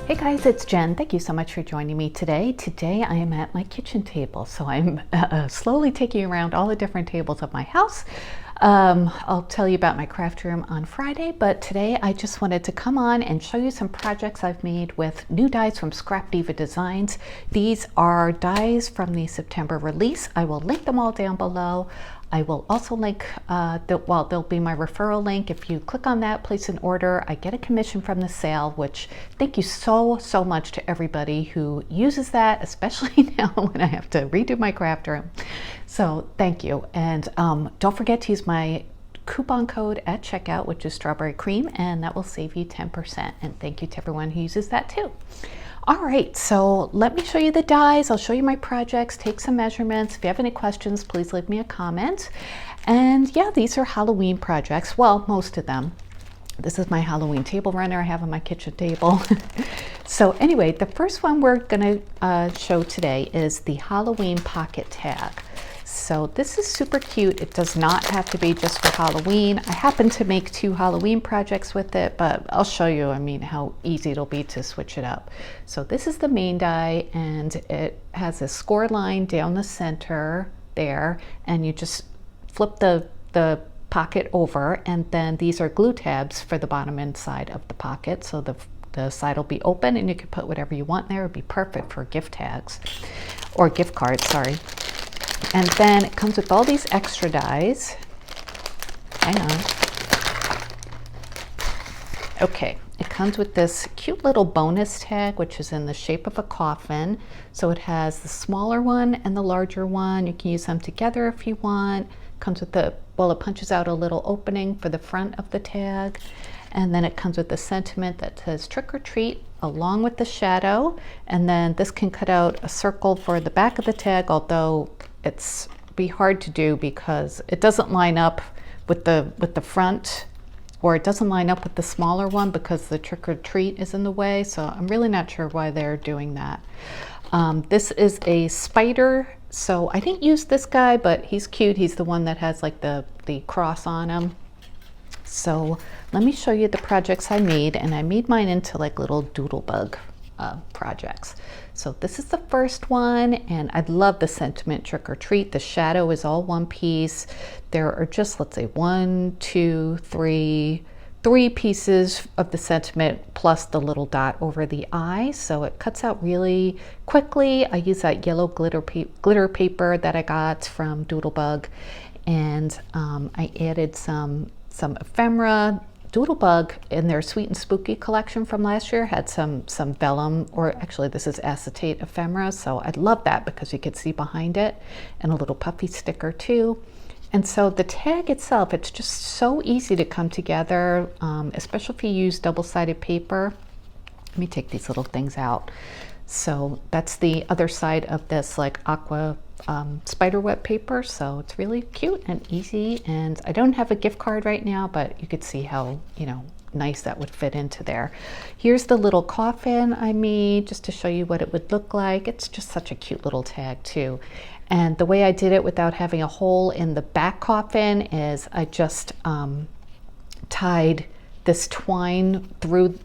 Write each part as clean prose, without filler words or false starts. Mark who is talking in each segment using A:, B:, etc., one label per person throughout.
A: Hey guys, it's Jen. Thank you so much for joining me today. Today I am at my kitchen table, so I'm slowly taking you around all the different tables of my house. I'll tell you about my craft room on Friday, but today I just wanted to come on and show you some projects I've made with new dies from Scrap Diva Designs. These are dies from the September release. I will link them all down below. I will also link, there'll be my referral link. If you click on that, place an order, I get a commission from the sale, which thank you so much to everybody who uses that, especially now when I have to redo my craft room. So thank you. And don't forget to use my coupon code at checkout, which is strawberry cream, and that will save you 10%. And thank you to everyone who uses that too. All right, so let me show you the dies. I'll show you my projects, take some measurements. If you have any questions, please leave me a comment. And yeah, these are Halloween projects. Well, most of them. This is my Halloween table runner I have on my kitchen table. So anyway, the first one we're gonna show today is the Halloween pocket tag. So this is super cute. It does not have to be just for Halloween. I happen to make 2 Halloween projects with it, but I'll show you, how easy it'll be to switch it up. So this is the main die, and it has a score line down the center there, and you just flip the pocket over, and then these are glue tabs for the bottom and side of the pocket. So the side will be open, and you can put whatever you want there. It'd be perfect for gift tags, or gift cards, sorry. And then it comes with all these extra dies. Hang on. Okay, it comes with this cute little bonus tag, which is in the shape of a coffin. So it has the smaller one and the larger one. You can use them together if you want. Comes with it punches out a little opening for the front of the tag. And then it comes with the sentiment that says trick or treat, along with the shadow. And then this can cut out a circle for the back of the tag, although it's be hard to do because it doesn't line up with the front, or it doesn't line up with the smaller one because the trick or treat is in the way. So I'm really not sure why they're doing that. This is a spider. So I didn't use this guy, but he's cute. He's the one that has like the cross on him. So let me show you the projects I made, and I made mine into like little doodlebug projects. So this is the first one, and I love the sentiment trick or treat. The shadow is all one piece. There are just, let's say, 1, 2, 3 pieces of the sentiment plus the little dot over the eye. So it cuts out really quickly. I use that yellow glitter paper that I got from Doodlebug, and I added some ephemera. Doodlebug in their Sweet and Spooky collection from last year had some vellum, or actually this is acetate ephemera, so I love that because you could see behind it, and a little puffy sticker too. And so the tag itself, it's just so easy to come together, especially if you use double-sided paper. Let me take these little things out. So that's the other side of this like aqua spiderweb paper, so it's really cute and easy. And I don't have a gift card right now, but you could see how nice that would fit into there. Here's the little coffin I made just to show you what it would look like. It's just such a cute little tag too. And the way I did it without having a hole in the back coffin is I just tied this twine through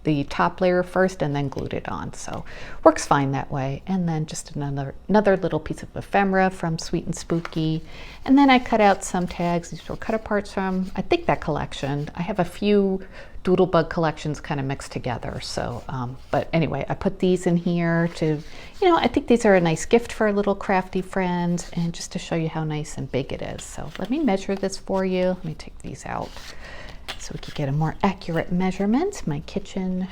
A: the top layer first and then glued it on. So works fine that way. And then just another little piece of ephemera from Sweet and Spooky. And then I cut out some tags. These were cut aparts from, I think, that collection. I have a few Doodlebug collections kind of mixed together. So, but anyway, I put these in here to, I think these are a nice gift for a little crafty friend, and just to show you how nice and big it is. So let me measure this for you. Let me take these out so we could get a more accurate measurement. My kitchen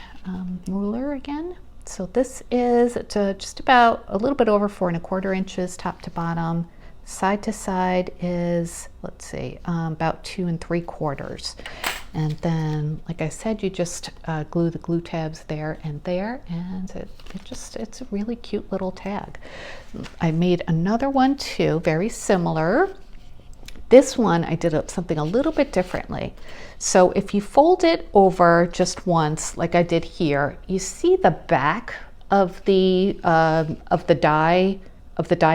A: ruler again. So this is just about a little bit over 4 1/4 inches top to bottom. Side to side is, let's see, about 2 3/4. And then, like I said, you just glue the glue tabs there, and it's a really cute little tag. I made another one too, very similar. This one I did something a little bit differently. So if you fold it over just once, like I did here, you see the back of the die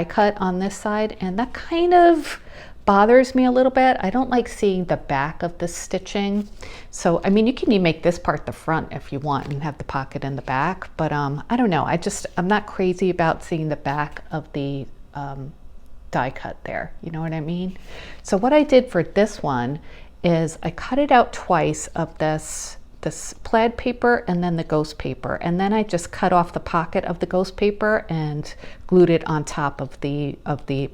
A: cut on this side, and that kind of bothers me a little bit. I don't like seeing the back of the stitching. So, I mean, you can make this part the front if you want and have the pocket in the back, but I don't know. I'm not crazy about seeing the back of the die cut there. You know what I mean? So what I did for this one is I cut it out twice of this plaid paper and then the ghost paper, and then I just cut off the pocket of the ghost paper and glued it on top of the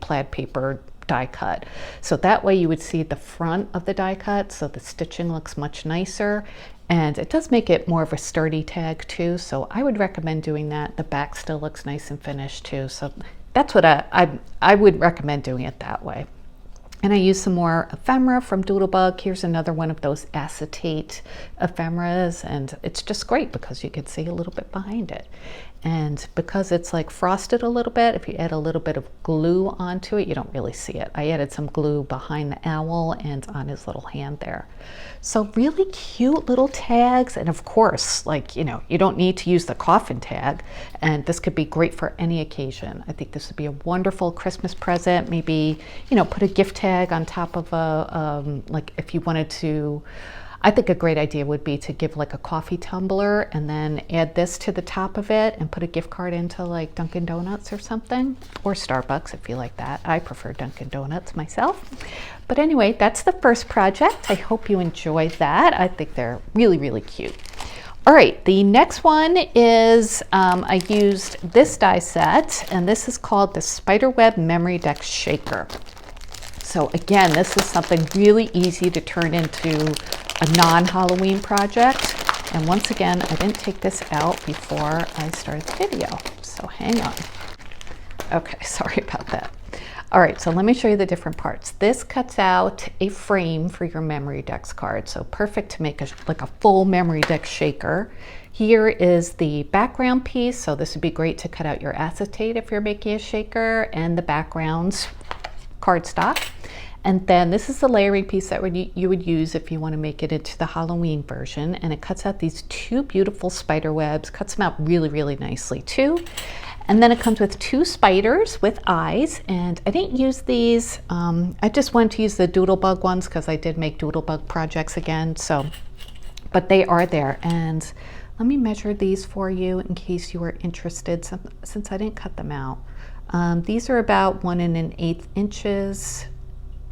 A: plaid paper die cut. So that way you would see the front of the die cut, so the stitching looks much nicer, and it does make it more of a sturdy tag too, so I would recommend doing that. The back still looks nice and finished too, so that's what I would recommend doing it that way. And I used some more ephemera from Doodlebug. Here's another one of those acetate ephemeras, and it's just great because you can see a little bit behind it. And because it's like frosted a little bit, if you add a little bit of glue onto it, you don't really see it. I added some glue behind the owl and on his little hand there. So really cute little tags. And of course, like, you know, you don't need to use the coffin tag, and this could be great for any occasion. I think this would be a wonderful Christmas present. Maybe, you know, put a gift tag on top of a, like if you wanted to, I think a great idea would be to give like a coffee tumbler and then add this to the top of it and put a gift card into like Dunkin' Donuts or something, or Starbucks if you like that. I prefer Dunkin' Donuts myself. But anyway, that's the first project. I hope you enjoyed that. I think they're really, really cute. All right, the next one is I used this die set, and this is called the Spiderweb Memory Deck Shaker. So again, this is something really easy to turn into a non-Halloween project. And once again, I didn't take this out before I started the video, so hang on. Okay, sorry about that. All right, so let me show you the different parts. This cuts out a frame for your memory decks card, so perfect to make like a full memory deck shaker. Here is the background piece, so this would be great to cut out your acetate if you're making a shaker, and the backgrounds cardstock. And then this is the layering piece that you would use if you want to make it into the Halloween version. And it cuts out these two beautiful spider webs, cuts them out really, really nicely too. And then it comes with two spiders with eyes. And I didn't use these. I just wanted to use the Doodlebug ones because I did make Doodlebug projects again. So, but they are there. And let me measure these for you in case you were interested, since I didn't cut them out. These are about 1 1/8 inches,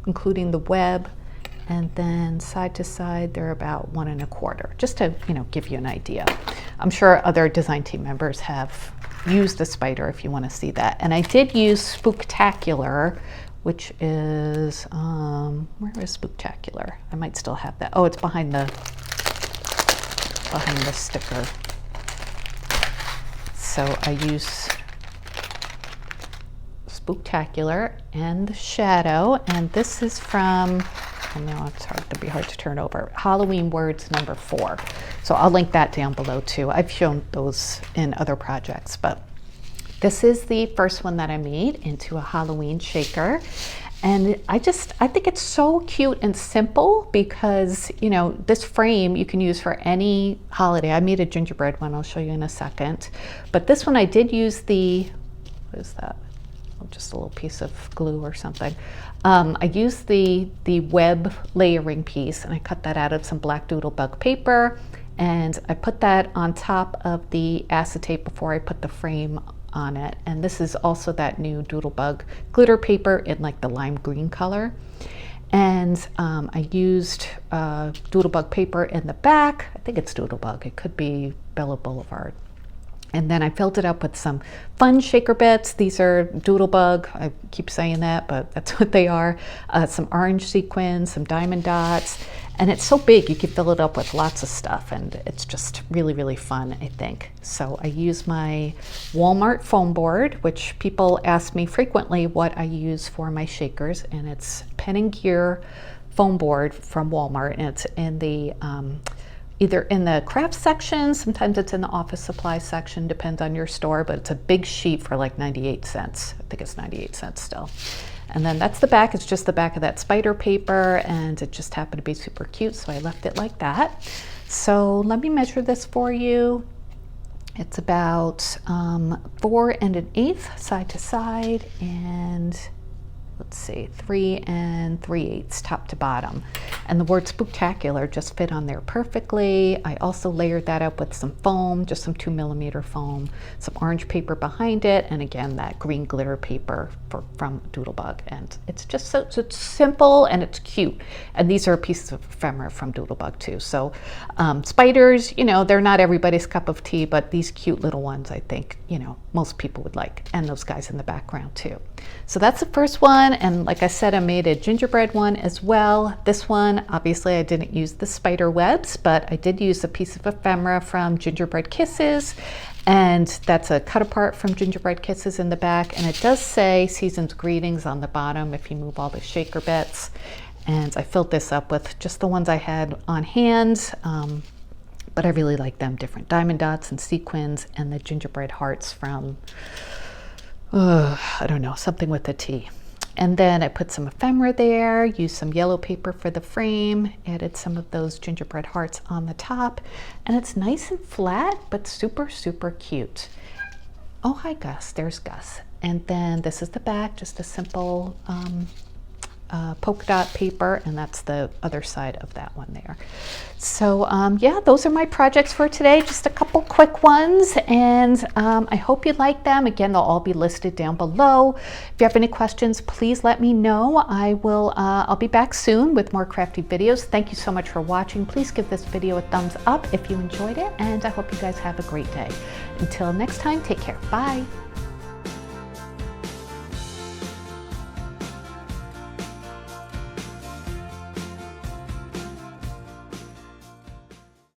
A: including the web, and then side to side they're about 1 1/4, just to, you know, give you an idea. I'm sure other design team members have used the spider if you want to see that. And I did use Spooktacular, which is where is Spooktacular? I might still have that. Oh, it's behind the sticker. So I use Spooktacular and the shadow, and this is from, I know it's hard to turn over, Halloween Words number 4. So I'll link that down below too. I've shown those in other projects, but this is the first one that I made into a Halloween shaker. And I think it's so cute and simple because, you know, this frame you can use for any holiday. I made a gingerbread one, I'll show you in a second. But this one I did use the, what is that? Just a little piece of glue or something. I used the web layering piece, and I cut that out of some black Doodlebug paper, and I put that on top of the acetate before I put the frame on it. And this is also that new Doodlebug glitter paper in like the lime green color. And I used Doodlebug paper in the back. I think it's Doodlebug, it could be Bella Boulevard. And then I filled it up with some fun shaker bits. These are Doodlebug, I keep saying that, but that's what they are. Some orange sequins, some diamond dots. And it's so big, you can fill it up with lots of stuff, and it's just really, really fun, I think. So I use my Walmart foam board, which people ask me frequently what I use for my shakers, and it's Pen and Gear foam board from Walmart, and it's in the either in the craft section, sometimes it's in the office supply section, depends on your store, but it's a big sheet for like 98 cents. I think it's 98 cents still. And then that's the back, it's just the back of that spider paper, and it just happened to be super cute, so I left it like that. So let me measure this for you. It's about 4 1/8 side to side, and let's see, 3 3/8 top to bottom. And the word spooktacular just fit on there perfectly. I also layered that up with some foam, just some 2mm foam, some orange paper behind it, and again, that green glitter paper from Doodlebug. And it's just so it's simple and it's cute. And these are pieces of ephemera from Doodlebug too. So spiders, you know, they're not everybody's cup of tea, but these cute little ones, I think, you know, most people would like. And those guys in the background too. So that's the first one, and like I said, I made a gingerbread one as well. This one, obviously I didn't use the spider webs, but I did use a piece of ephemera from Gingerbread Kisses, and that's a cut apart from Gingerbread Kisses in the back, and it does say Season's Greetings on the bottom if you move all the shaker bits. And I filled this up with just the ones I had on hand, but I really like them, different diamond dots and sequins, and the gingerbread hearts from I don't know, something with a T. And then I put some ephemera there, used some yellow paper for the frame, added some of those gingerbread hearts on the top, and it's nice and flat, but super, super cute. Oh, hi Gus, there's Gus. And then this is the back, just a simple polka dot paper, and that's the other side of that one there. So yeah, those are my projects for today, just a couple quick ones, and I hope you like them. Again, they'll all be listed down below. If you have any questions, please let me know. I'll be back soon with more crafty videos. Thank you so much for watching. Please give this video a thumbs up if you enjoyed it, and I hope you guys have a great day. Until next time, take care. Bye.